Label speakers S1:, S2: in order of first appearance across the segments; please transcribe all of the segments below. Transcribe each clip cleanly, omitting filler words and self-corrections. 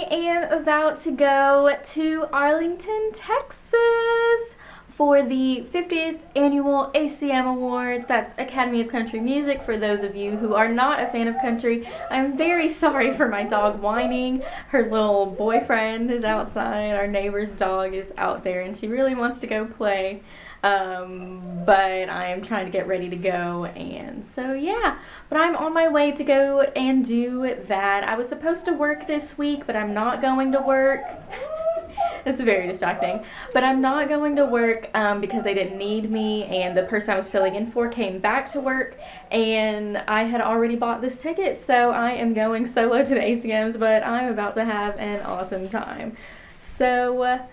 S1: I am about to go to Arlington, Texas for the 50th Annual ACM Awards. That's Academy of Country Music. For those of you who are not a fan of country, I'm very sorry for my dog whining. Her little boyfriend is outside. Our neighbor's dog is out there and she really wants to go play. But I am trying to get ready to go, and so yeah, but I'm on my way to go and do that. I was supposed to work this week, but I'm not going to work. It's very distracting, but I'm not going to work because they didn't need me, and the person I was filling in for came back to work, and I had already bought this ticket, so I am going solo to the ACMs, but I'm about to have an awesome time. So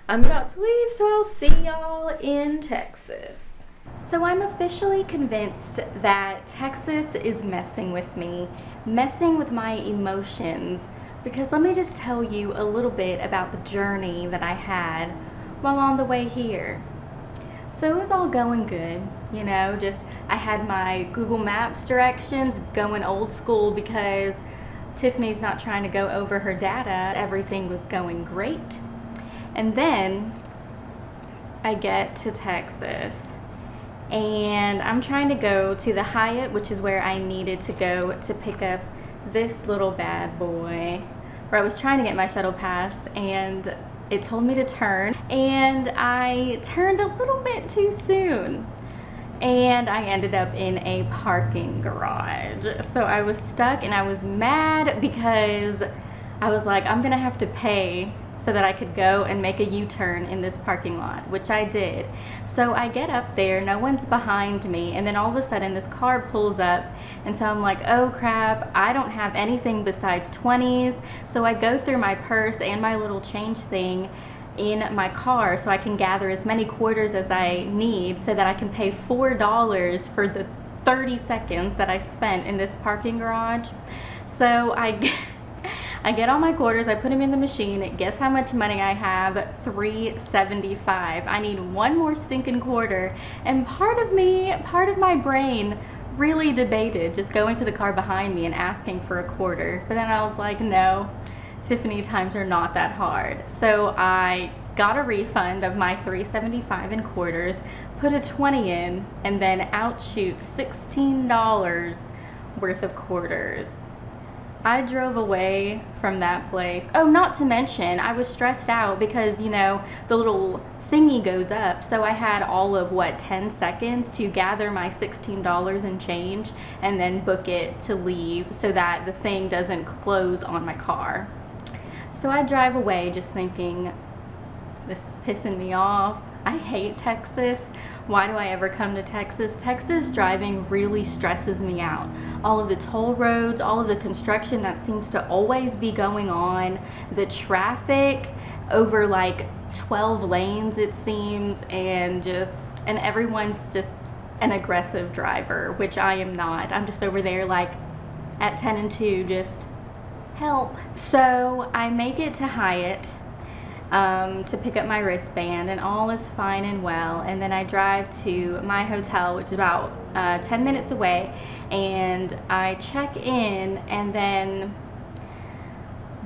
S1: I'm about to leave, so I'll see y'all in Texas. So I'm officially convinced that Texas is messing with me, messing with my emotions, because let me just tell you a little bit about the journey that I had while on the way here. So it was all going good, you know, just I had my Google Maps directions going old school because Tiffany's not trying to go over her data. Everything was going great. And then I get to Texas and I'm trying to go to the Hyatt, which is where I needed to go to pick up this little bad boy, where I was trying to get my shuttle pass, and it told me to turn, and I turned a little bit too soon and I ended up in a parking garage. So I was stuck and I was mad because I was like, I'm gonna have to pay so that I could go and make a U-turn in this parking lot, which I did. So I get up there, no one's behind me, and then all of a sudden this car pulls up, and so I'm like, oh crap, I don't have anything besides 20s. So I go through my purse and my little change thing in my car so I can gather as many quarters as I need so that I can pay $4 for the 30 seconds that I spent in this parking garage. So I get all my quarters, I put them in the machine. Guess how much money I have? $3.75. I need one more stinking quarter. And part of my brain really debated just going to the car behind me and asking for a quarter. But then I was like, no, Tiffany, times are not that hard. So I got a refund of my $3.75 in quarters, put a 20 in, and then outshoot $16 worth of quarters. I drove away from that place. Oh, not to mention, I was stressed out because, you know, the little thingy goes up. So I had all of, what, 10 seconds to gather my $16 and change and then book it to leave so that the thing doesn't close on my car. So I drive away just thinking, this is pissing me off. I hate Texas. Why do I ever come to Texas? Texas driving really stresses me out. All of the toll roads, all of the construction that seems to always be going on, the traffic over like 12 lanes it seems, and everyone's just an aggressive driver, which I am not. I'm just over there like at 10 and 2, just help. So I make it to Hyatt to pick up my wristband, and all is fine and well, and then I drive to my hotel, which is about 10 minutes away, and I check in, and then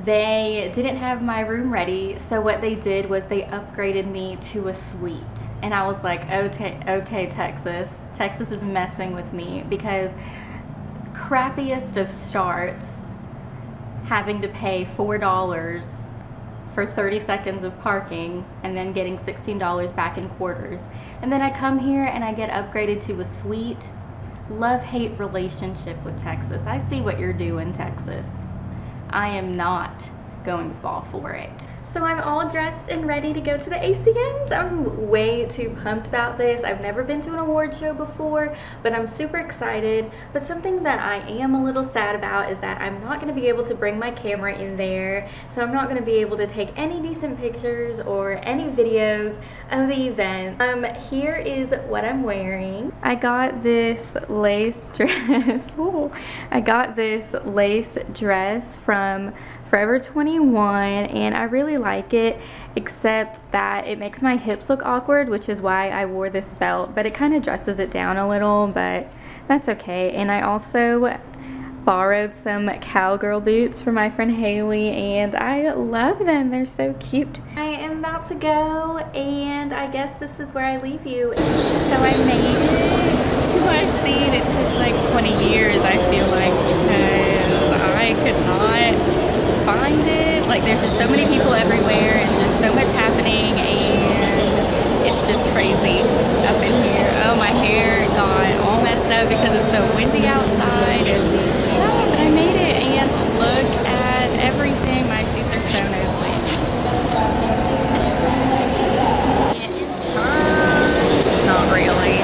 S1: they didn't have my room ready. So what they did was they upgraded me to a suite, and I was like, okay, Texas is messing with me, because crappiest of starts, having to pay $4 for 30 seconds of parking and then getting $16 back in quarters. And then I come here and I get upgraded to a suite. Love-hate relationship with Texas. I see what you're doing, Texas. I am not going to fall for it. So I'm all dressed and ready to go to the ACMs. I'm way too pumped about this. I've never been to an award show before, but I'm super excited. But something that I am a little sad about is that I'm not going to be able to bring my camera in there. So I'm not going to be able to take any decent pictures or any videos of the event. Here is what I'm wearing. I got this lace dress. Ooh. I got this lace dress from Forever 21, and I really like it, except that it makes my hips look awkward, which is why I wore this belt, but it kind of dresses it down a little, but that's okay. And I also borrowed some cowgirl boots from my friend Haley, and I love them. They're so cute. I am about to go, and I guess this is where I leave you. So I made it to my seat. It took like 20 years, I feel like, because I could not find it. Like, there's just so many people everywhere and just so much happening, and it's just crazy up in here. Oh, my hair got all messed up because it's so windy outside. But I made it, and look at everything. My seats are so nosebleed. Not really.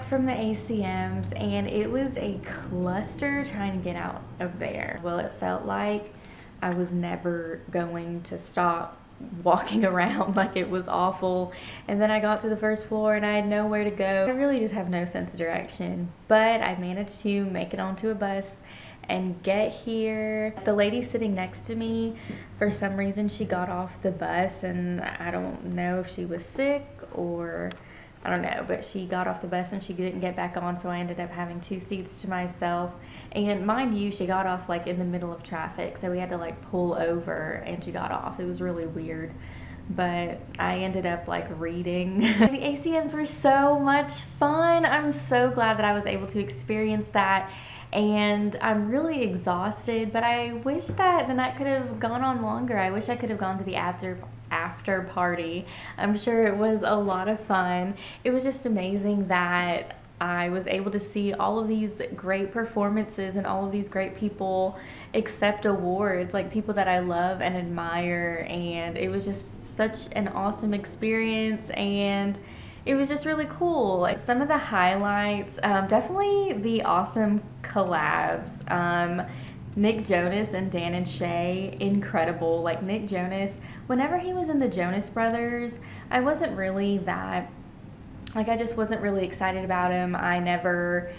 S1: From the ACMs, and it was a cluster trying to get out of there. Well, it felt like I was never going to stop walking around. Like, it was awful. And then I got to the first floor and I had nowhere to go. I really just have no sense of direction, but I managed to make it onto a bus and get here. The lady sitting next to me, for some reason she got off the bus, and I don't know if she was sick or I don't know, but she got off the bus and she didn't get back on, so I ended up having 2 seats to myself. And mind you, she got off like in the middle of traffic, so we had to like pull over and she got off. It was really weird, but I ended up like reading. The ACMs were so much fun. I'm so glad that I was able to experience that, and I'm really exhausted, but I wish that the night could have gone on longer. I wish I could have gone to the after party. I'm sure it was a lot of fun. It was just amazing that I was able to see all of these great performances and all of these great people accept awards, like people that I love and admire, and it was just such an awesome experience, and it was just really cool. Like, some of the highlights, definitely the awesome collabs. Nick Jonas and Dan and Shay, incredible. Like, Nick Jonas, whenever he was in the Jonas Brothers, I wasn't really that, like, I just wasn't really excited about him. I never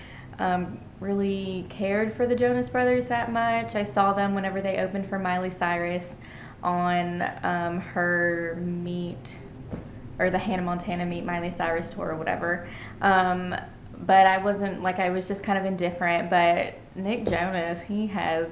S1: really cared for the Jonas Brothers that much. I saw them whenever they opened for Miley Cyrus on her Meet, or the Hannah Montana Meet Miley Cyrus tour or whatever. But I wasn't, like, I was just kind of indifferent. But Nick Jonas, he has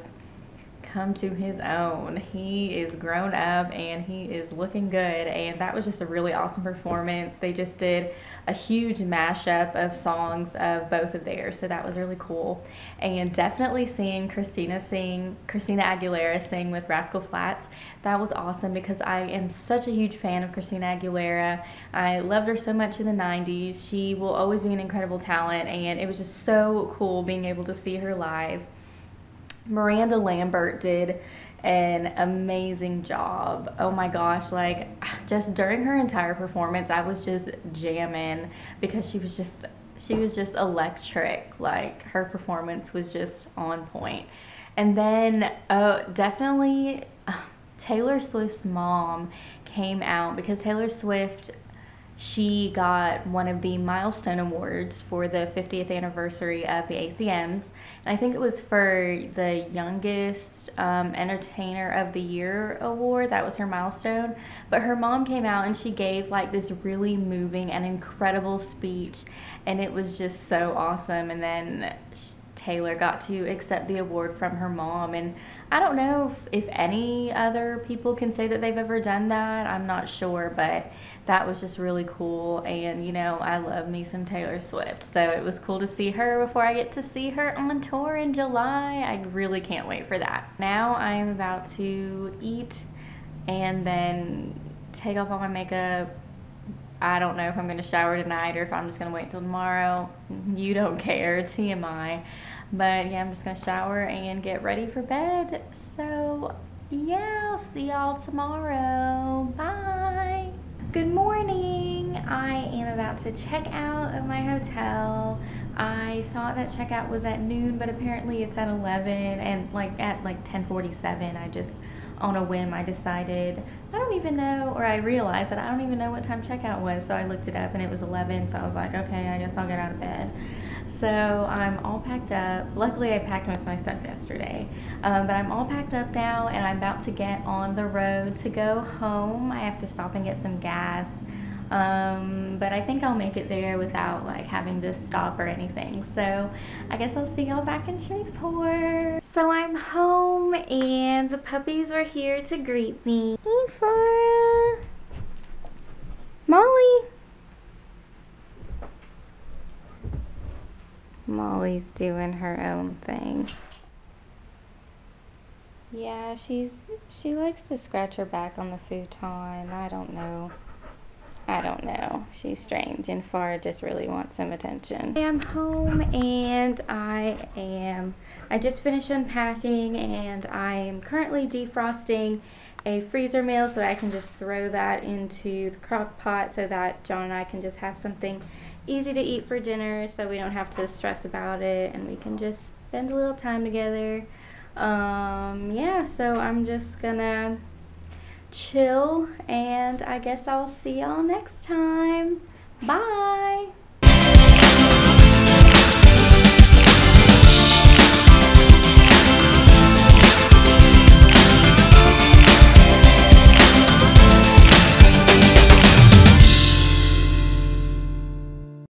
S1: come to his own. He is grown up and he is looking good, and that was just a really awesome performance. They just did a huge mashup of songs of both of theirs, so that was really cool. And definitely seeing Christina Aguilera sing with Rascal Flatts, that was awesome because I am such a huge fan of Christina Aguilera. I loved her so much in the 90s. She will always be an incredible talent, and it was just so cool being able to see her live. Miranda Lambert did an amazing job. Oh my gosh, like just during her entire performance I was just jamming because she was just electric. Like her performance was just on point. And then definitely Taylor Swift's mom came out because Taylor Swift, she got one of the milestone awards for the 50th anniversary of the ACMs. And I think it was for the youngest entertainer of the year award. That was her milestone. But her mom came out and she gave like this really moving and incredible speech. And it was just so awesome. And then Taylor got to accept the award from her mom. And I don't know if any other people can say that they've ever done that. I'm not sure, but that was just really cool. And you know, I love me some Taylor Swift, so it was cool to see her before I get to see her on tour in July. I really can't wait for that. Now I'm about to eat and then take off all my makeup. I don't know if I'm going to shower tonight or if I'm just going to wait till tomorrow. You don't care, TMI. But yeah, I'm just going to shower and get ready for bed. So yeah, I'll see y'all tomorrow. Bye. Good morning. I am about to check out of my hotel. I thought that checkout was at noon, but apparently it's at 11, and at 10:47 I just, on a whim, I decided, I don't even know, or I realized that I don't even know what time checkout was, so I looked it up and it was 11, so I was like, okay, I guess I'll get out of bed. So I'm all packed up. Luckily I packed most of my stuff yesterday, but I'm all packed up now and I'm about to get on the road to go home. I have to stop and get some gas, but I think I'll make it there without like having to stop or anything. So I guess I'll see y'all back in Shreveport. So I'm home and the puppies are here to greet me. Hey, Flora. Molly. Molly's doing her own thing. Yeah, she likes to scratch her back on the futon. I don't know. She's strange, and Farah just really wants some attention. I am home and I just finished unpacking, and I am currently defrosting a freezer meal so that I can just throw that into the crock pot so that John and I can just have something easy to eat for dinner, so we don't have to stress about it and we can just spend a little time together. Yeah, so I'm just gonna chill and I guess I'll see y'all next time. Bye.